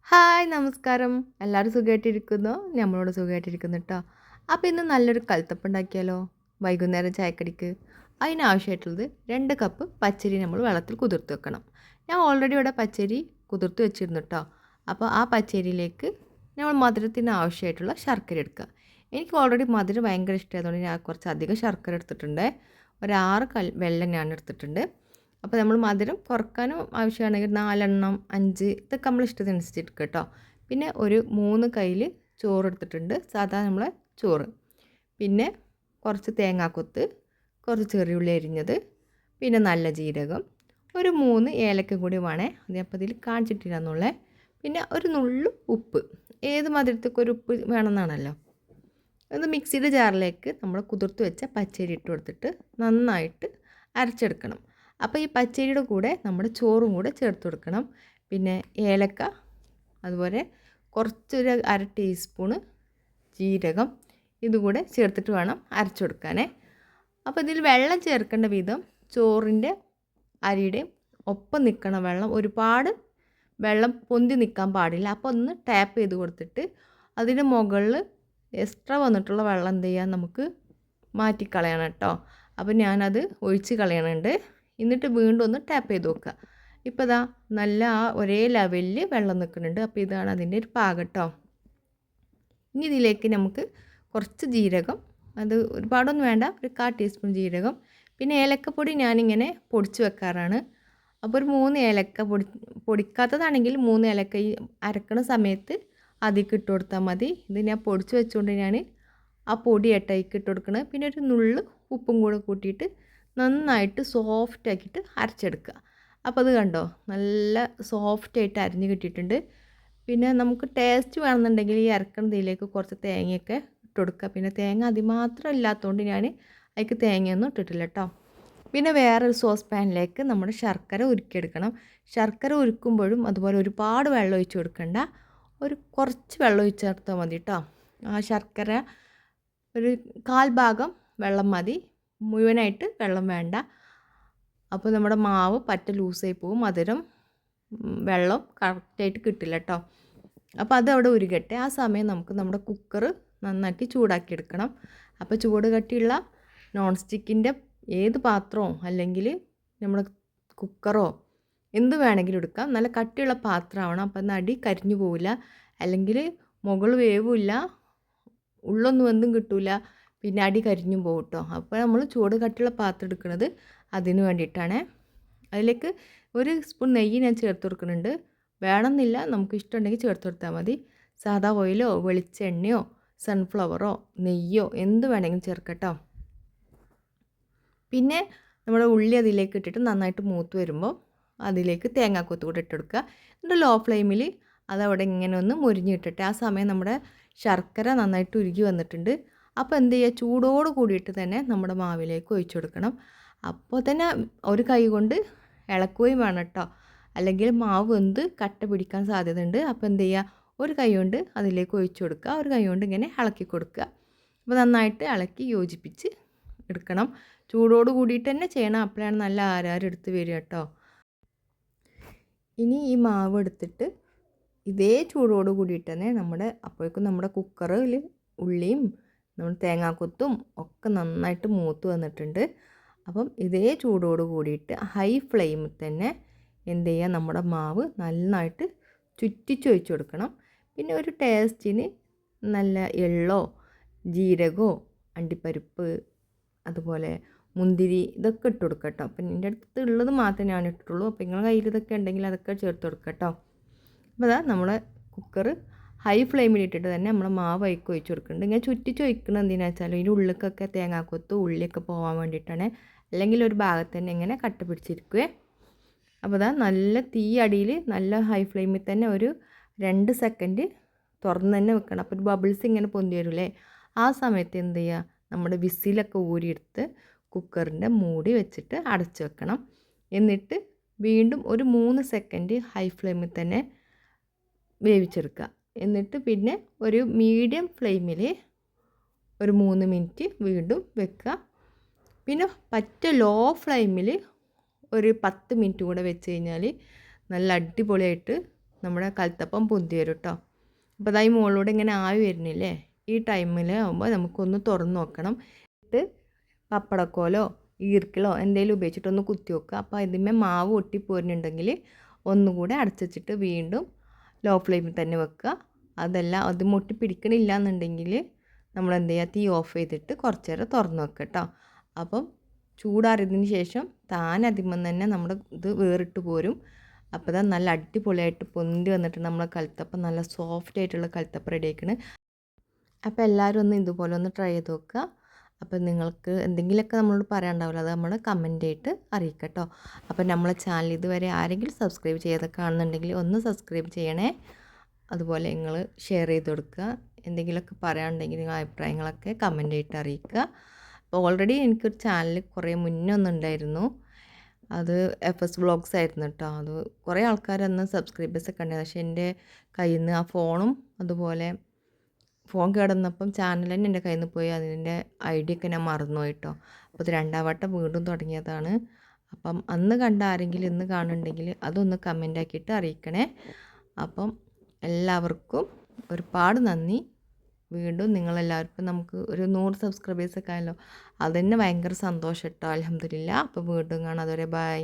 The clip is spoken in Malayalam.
ഹായ് നമസ്കാരം. എല്ലാവരും സുഖമായിട്ടിരിക്കുന്നോ? നമ്മളോട് സുഖമായിട്ടിരിക്കുന്നു കേട്ടോ. അപ്പോൾ ഇന്ന് നല്ലൊരു കൽത്തപ്പം ഉണ്ടാക്കിയാലോ? വൈകുന്നേരം ചായക്കടിക്ക്. അതിനാവശ്യമായിട്ടുള്ളത് 2 കപ്പ് പച്ചരി നമ്മൾ വെള്ളത്തിൽ കുതിർത്ത് വെക്കണം. ഞാൻ ഓൾറെഡി ഇവിടെ പച്ചരി കുതിർത്ത് വെച്ചിരുന്നു കേട്ടോ. അപ്പോൾ ആ പച്ചരിയിലേക്ക് നമ്മൾ മധുരത്തിന് ആവശ്യമായിട്ടുള്ള ശർക്കര എടുക്കുക. എനിക്ക് ഓൾറെഡി മധുരം ഭയങ്കര ഇഷ്ടമായതുകൊണ്ട് ഞാൻ കുറച്ച് അധികം ശർക്കര എടുത്തിട്ടുണ്ട്. ഒരു 6 വെള്ളം ഞാൻ എടുത്തിട്ടുണ്ട്. അപ്പോൾ നമ്മൾ മധുരം കുറക്കാനും ആവശ്യമാണെങ്കിൽ 4 എണ്ണം 5 ഇതൊക്കെ നമ്മൾ ഇഷ്ടത്തിനനുസരിച്ച് എടുക്കുക കേട്ടോ. പിന്നെ ഒരു 3 കയ്യിൽ ചോറ് എടുത്തിട്ടുണ്ട്, സാധാ നമ്മളെ ചോറ്. പിന്നെ കുറച്ച് തേങ്ങാക്കൊത്ത്, കുറച്ച് ചെറിയുള്ളി അരിഞ്ഞത്, പിന്നെ നല്ല ജീരകം, ഒരു 3 ഏലക്ക കൂടി വേണേ, അത് അപ്പോൾ ഇതിൽ കാണിച്ചിട്ടില്ലെന്നുള്ളേ. പിന്നെ ഒരു നുള്ളു ഉപ്പ്, ഏത് മധുരത്തേക്ക് ഒരു ഉപ്പ് വേണമെന്നാണല്ലോ. അത് മിക്സിയുടെ ജാറിലേക്ക് നമ്മൾ കുതിർത്ത് വെച്ച പച്ചരി ഇട്ട് കൊടുത്തിട്ട് നന്നായിട്ട് അരച്ചെടുക്കണം. അപ്പോൾ ഈ പച്ചരിയുടെ കൂടെ നമ്മുടെ ചോറും കൂടെ ചേർത്ത് കൊടുക്കണം. പിന്നെ ഏലക്ക, അതുപോലെ കുറച്ചൊരു 1/2 ടീസ്പൂണ് ജീരകം ഇതുകൂടെ ചേർത്തിട്ട് വേണം അരച്ചു കൊടുക്കാനേ. അപ്പോൾ ഇതിൽ വെള്ളം ചേർക്കേണ്ട വിധം ചോറിൻ്റെ അരിയുടെയും ഒപ്പം നിൽക്കണം വെള്ളം. ഒരുപാട് വെള്ളം പൊന്തി നിൽക്കാൻ പാടില്ല. അപ്പോൾ ഒന്ന് ടാപ്പ് ചെയ്ത് കൊടുത്തിട്ട് അതിന് മുകളിൽ എക്സ്ട്രാ വന്നിട്ടുള്ള വെള്ളം എന്ത് ചെയ്യാൻ നമുക്ക് മാറ്റിക്കളയണം കേട്ടോ. അപ്പോൾ ഞാനത് ഒഴിച്ച് കളയണുണ്ട്. എന്നിട്ട് വീണ്ടും ഒന്ന് ടാപ്പ് ചെയ്ത് നോക്കുക. ഇപ്പോൾ ഇതാ നല്ല ആ ഒരേ ലെവലിൽ വെള്ളം നിൽക്കുന്നുണ്ട്. അപ്പോൾ ഇതാണ് അതിൻ്റെ ഒരു പാകം കേട്ടോ. ഇനി ഇതിലേക്ക് നമുക്ക് കുറച്ച് ജീരകം, അത് ഒരുപാടൊന്നും വേണ്ട, ഒരു 1/4 ടീസ്പൂൺ ജീരകം. പിന്നെ ഏലക്കപ്പൊടി ഞാനിങ്ങനെ പൊടിച്ച് വെക്കാറാണ്. അപ്പോൾ ഒരു 3 ഏലക്ക പൊടിക്കാത്തതാണെങ്കിൽ 3 ഏലക്ക ഈ അരക്കണ സമയത്ത് അതിലേക്ക് ഇട്ട് കൊടുത്താൽ മതി. ഇത് ഞാൻ പൊടിച്ച് വെച്ചുകൊണ്ട് ഞാൻ ആ പൊടി ഏട്ടായിക്ക് ഇട്ട് കൊടുക്കണം. പിന്നെ ഒരു നുള്ളു ഉപ്പും കൂടെ കൂട്ടിയിട്ട് നന്നായിട്ട് സോഫ്റ്റ് ആക്കിയിട്ട് അരച്ചെടുക്കുക. അപ്പോൾ അത് കണ്ടോ, നല്ല സോഫ്റ്റായിട്ട് അരിഞ്ഞ് കിട്ടിയിട്ടുണ്ട്. പിന്നെ നമുക്ക് ടേസ്റ്റ് വേണമെന്നുണ്ടെങ്കിൽ ഈ അരക്കണതിലേക്ക് കുറച്ച് തേങ്ങയൊക്കെ ഇട്ട് കൊടുക്കുക. പിന്നെ തേങ്ങ അതിമാത്രം ഇല്ലാത്തതുകൊണ്ട് ഞാൻ അതിലേക്ക് തേങ്ങയൊന്നും ഇട്ടിട്ടില്ല കേട്ടോ. പിന്നെ വേറൊരു സോസ് പാനിലേക്ക് നമ്മുടെ ശർക്കര ഉരുക്കിയെടുക്കണം. ശർക്കര ഉരുക്കുമ്പോഴും അതുപോലെ ഒരുപാട് വെള്ളം ഒഴിച്ച് കൊടുക്കണ്ട, ഒരു കുറച്ച് വെള്ളം ഒഴിച്ച് ചേർത്താൽ മതി കേട്ടോ. ആ ശർക്കര ഒരു 1/4 ഭാഗം വെള്ളം മതി, മുഴുവനായിട്ട് വെള്ളം വേണ്ട. അപ്പോൾ നമ്മുടെ മാവ് പറ്റ ലൂസായി പോവും, മധുരം വെള്ളം കറക്റ്റായിട്ട് കിട്ടില്ല കേട്ടോ. അപ്പോൾ അതവിടെ ഉരുകട്ടെ. ആ സമയം നമുക്ക് നമ്മുടെ കുക്കർ നന്നാക്കി ചൂടാക്കി എടുക്കണം. അപ്പോൾ ചൂട് കട്ടിയുള്ള നോൺ സ്റ്റിക്കിൻ്റെ ഏത് പാത്രമോ അല്ലെങ്കിൽ നമ്മുടെ കുക്കറോ എന്ത് വേണമെങ്കിലും എടുക്കാം. നല്ല കട്ടിയുള്ള പാത്രമാവണം. അപ്പം അടി കരിഞ്ഞു പോവില്ല, അല്ലെങ്കിൽ മുകൾ വേവില്ല, ഉള്ളൊന്നും എന്തും കിട്ടില്ല, പിന്നെ അടി കരിഞ്ഞും പോകും കേട്ടോ. അപ്പോൾ നമ്മൾ ചൂട് കട്ടിയുള്ള പാത്രം എടുക്കുന്നത് അതിന് വേണ്ടിയിട്ടാണ്. അതിലേക്ക് 1 സ്പൂൺ നെയ്യ് ഞാൻ ചേർത്ത് കൊടുക്കുന്നുണ്ട്. വേണമെന്നില്ല, നമുക്ക് ഇഷ്ടമുണ്ടെങ്കിൽ ചേർത്ത് കൊടുത്താൽ മതി. സാദാ ഓയിലോ വെളിച്ചെണ്ണയോ സൺഫ്ലവറോ നെയ്യോ എന്ത് വേണമെങ്കിലും ചേർക്കട്ടോ. പിന്നെ നമ്മുടെ ഉള്ളി അതിലേക്ക് ഇട്ടിട്ട് നന്നായിട്ട് മൂത്ത് വരുമ്പോൾ അതിലേക്ക് തേങ്ങാക്കൊത്ത് കൂടെ ഇട്ട് കൊടുക്കുക. എന്നിട്ട് ലോ ഫ്ലെയിമിൽ അതവിടെ ഇങ്ങനെ ഒന്ന് മുരിഞ്ഞിട്ടിട്ട് ആ സമയം നമ്മുടെ ശർക്കര നന്നായിട്ട് ഉരുകി വന്നിട്ടുണ്ട്. അപ്പോൾ എന്ത് ചെയ്യുക, ചൂടോട് കൂടിയിട്ട് തന്നെ നമ്മുടെ മാവിലേക്ക് ഒഴിച്ചു കൊടുക്കണം. അപ്പോൾ തന്നെ ഒരു കൈ കൊണ്ട് ഇളക്കുകയും വേണം കേട്ടോ, അല്ലെങ്കിൽ മാവ് വെന്ത് കട്ട പിടിക്കാൻ സാധ്യതയുണ്ട്. അപ്പോൾ എന്ത് ചെയ്യുക, ഒരു കൈ കൊണ്ട് അതിലേക്ക് ഒഴിച്ചു കൊടുക്കുക, ഒരു കൈ കൊണ്ട് ഇങ്ങനെ ഇളക്കി കൊടുക്കുക. അപ്പോൾ നന്നായിട്ട് ഇളക്കി യോജിപ്പിച്ച് എടുക്കണം. ചൂടോട് കൂടിയിട്ട് തന്നെ ചെയ്യണം, അപ്പോഴാണ് നല്ല ആരാരെടുത്ത് വരിക കേട്ടോ. ഇനി ഈ മാവ് എടുത്തിട്ട് ഇതേ ചൂടോട് കൂടിയിട്ട് തന്നെ അപ്പോഴേക്കും നമ്മുടെ കുക്കറിൽ ഉള്ളിയും നമ്മൾ തേങ്ങാക്കൊത്തും ഒക്കെ നന്നായിട്ട് മൂത്ത് വന്നിട്ടുണ്ട്. അപ്പം ഇതേ ചൂടോട് കൂടിയിട്ട് ഹൈ ഫ്ലെയിമിൽ തന്നെ എന്ത് ചെയ്യുക, നമ്മുടെ മാവ് നന്നായിട്ട് ചുറ്റിച്ച് ഒഴിച്ച് കൊടുക്കണം. പിന്നെ ഒരു ടേസ്റ്റിന് നല്ല എള്ളോ ജീരകമോ അണ്ടിപ്പരിപ്പ് അതുപോലെ മുന്തിരി ഇതൊക്കെ ഇട്ട് കൊടുക്കുക കേട്ടോ. അപ്പം എൻ്റെ അടുത്ത് ഉള്ളത് മാത്രമേ ഞാൻ ഇട്ടിട്ടുള്ളൂ. അപ്പോൾ നിങ്ങളുടെ കയ്യിൽ ഇതൊക്കെ ഉണ്ടെങ്കിൽ അതൊക്കെ ചേർത്ത് കൊടുക്കുക കേട്ടോ. അപ്പോൾ അതാ നമ്മളെ കുക്കർ ഹൈ ഫ്ലെയിമിൽ ഇട്ടിട്ട് തന്നെ നമ്മൾ മാവ് അയക്ക് ഒഴിച്ച് കൊടുക്കുന്നുണ്ട്. ഇങ്ങനെ ചുറ്റിച്ച് ഒഴിക്കുന്നത് എന്തിനാ വെച്ചാൽ ഇതിൻ്റെ ഉള്ളിലേക്കൊക്കെ തേങ്ങാക്കൊത്ത് ഉള്ളിയൊക്കെ പോകാൻ വേണ്ടിയിട്ടാണ്, അല്ലെങ്കിൽ ഒരു ഭാഗത്ത് തന്നെ ഇങ്ങനെ കട്ട പിടിച്ചിരിക്കുവേ. അപ്പോൾ അതാ നല്ല തീ അടിയിൽ നല്ല ഹൈ ഫ്ലെയിമിൽ തന്നെ ഒരു 2 സെക്കൻഡ് തുറന്ന് തന്നെ വെക്കണം. അപ്പോൾ ഒരു ബബിൾസ് ഇങ്ങനെ പൊന്തി വരില്ലേ, ആ സമയത്ത് എന്ത് ചെയ്യുക, നമ്മുടെ വിസിലൊക്കെ ഊരിയെടുത്ത് കുക്കറിൻ്റെ മൂടി വെച്ചിട്ട് അടച്ച് വെക്കണം. എന്നിട്ട് വീണ്ടും ഒരു 3 സെക്കൻഡ് ഹൈ ഫ്ലെയിമിൽ തന്നെ വേവിച്ചെടുക്കുക. എന്നിട്ട് പിന്നെ ഒരു മീഡിയം ഫ്ലെയിമിൽ ഒരു 3 മിനിറ്റ് വീണ്ടും വെക്കുക. പിന്നെ പറ്റ ലോ ഫ്ലെയിമിൽ ഒരു 10 മിനിറ്റ് കൂടെ വെച്ച് കഴിഞ്ഞാൽ നല്ല അടിപൊളിയായിട്ട് നമ്മുടെ കൽത്തപ്പം പൊന്തി വരും കേട്ടോ. അപ്പോൾ അതായി മുകളിലൂടെ ഇങ്ങനെ ആവി വരുന്നില്ലേ, ഈ ടൈമിൽ ആകുമ്പോൾ നമുക്കൊന്ന് തുറന്ന് നോക്കണം. എന്നിട്ട് പപ്പടക്കോലോ ഈർക്കിളോ എന്തെങ്കിലും ഉപയോഗിച്ചിട്ടൊന്ന് കുത്തി വെക്കുക. അപ്പോൾ ഇതിന്മേ മാവ് ഒട്ടിപ്പോരുന്നുണ്ടെങ്കിൽ ഒന്നുകൂടെ അടച്ചിട്ട് വീണ്ടും ലോ ഫ്ലെയിമിൽ തന്നെ വെക്കുക. അതല്ല അത് മുട്ടി പിടിക്കണില്ല എന്നുണ്ടെങ്കിൽ നമ്മൾ എന്ത് ചെയ്യുക, തീ ഓഫ് ചെയ്തിട്ട് കുറച്ച് നേരം തുറന്ന് വെക്കുക കേട്ടോ. അപ്പം ചൂടാറിയതിന് ശേഷം താൻ അതിന്മേൽ തന്നെ നമ്മുടെ ഇത് വേറിട്ട് പോരും. അപ്പോൾ ഇതാ നല്ല അടിപൊളിയായിട്ട് പൊന്തി വന്നിട്ട് നമ്മളെ കൽത്തപ്പം നല്ല സോഫ്റ്റ് ആയിട്ടുള്ള കൽത്തപ്പം റെഡി ആക്കണ്. അപ്പോൾ എല്ലാവരും ഒന്ന് ഇതുപോലെ ഒന്ന് ട്രൈ ചെയ്ത് നോക്കുക. അപ്പോൾ നിങ്ങൾക്ക് എന്തെങ്കിലുമൊക്കെ നമ്മളോട് പറയാനുണ്ടാവില്ല, അത് നമ്മൾ കമൻ്റ് ആയിട്ട് അറിയിക്കുക കേട്ടോ. അപ്പോൾ നമ്മളെ ചാനൽ ഇതുവരെ ആരെങ്കിലും സബ്സ്ക്രൈബ് ചെയ്യാതെ കാണുന്നുണ്ടെങ്കിൽ ഒന്ന് സബ്സ്ക്രൈബ് ചെയ്യണേ. അതുപോലെ നിങ്ങൾ ഷെയർ ചെയ്ത് കൊടുക്കുക. എന്തെങ്കിലുമൊക്കെ പറയാനുണ്ടെങ്കിൽ നിങ്ങൾ അഭിപ്രായങ്ങളൊക്കെ കമൻ്റ് ആയിട്ട് അറിയിക്കുക. അപ്പോൾ ഓൾറെഡി എനിക്കൊരു ചാനൽ കുറേ മുന്നേ ഒന്നുണ്ടായിരുന്നു, അത് FS വ്ളോഗ്സ് ആയിരുന്നു കേട്ടോ. അത് കുറേ ആൾക്കാരന്ന് സബ്സ്ക്രൈബേഴ്സൊക്കെ ഉണ്ടായിരുന്നു. പക്ഷേ എൻ്റെ കയ്യിൽ നിന്ന് ആ ഫോണും അതുപോലെ ഫോൺ കേടന്നപ്പം ചാനൽ തന്നെ എൻ്റെ കയ്യിൽ നിന്ന് പോയി. അതിൻ്റെ ID ഒക്കെ ഞാൻ മറന്നുപോയി കേട്ടോ. അപ്പോൾ ഇത് രണ്ടാം വട്ടം വീണ്ടും തുടങ്ങിയതാണ്. അപ്പം അന്ന് കണ്ട ആരെങ്കിലും ഇന്ന് കാണുന്നുണ്ടെങ്കിൽ അതൊന്ന് കമൻ്റ് ആക്കിയിട്ട് അറിയിക്കണേ. അപ്പം എല്ലാവർക്കും ഒരുപാട് നന്ദി. വീണ്ടും നിങ്ങളെല്ലാവർക്കും നമുക്ക് ഒരു 100 സബ്സ്ക്രൈബേഴ്സൊക്കെ ആയല്ലോ, അത് തന്നെ ഭയങ്കര സന്തോഷം കേട്ടോ. അൽഹംദുലില്ലാ. അപ്പോൾ വീണ്ടും കാണാം. അതുവരെ ബൈ.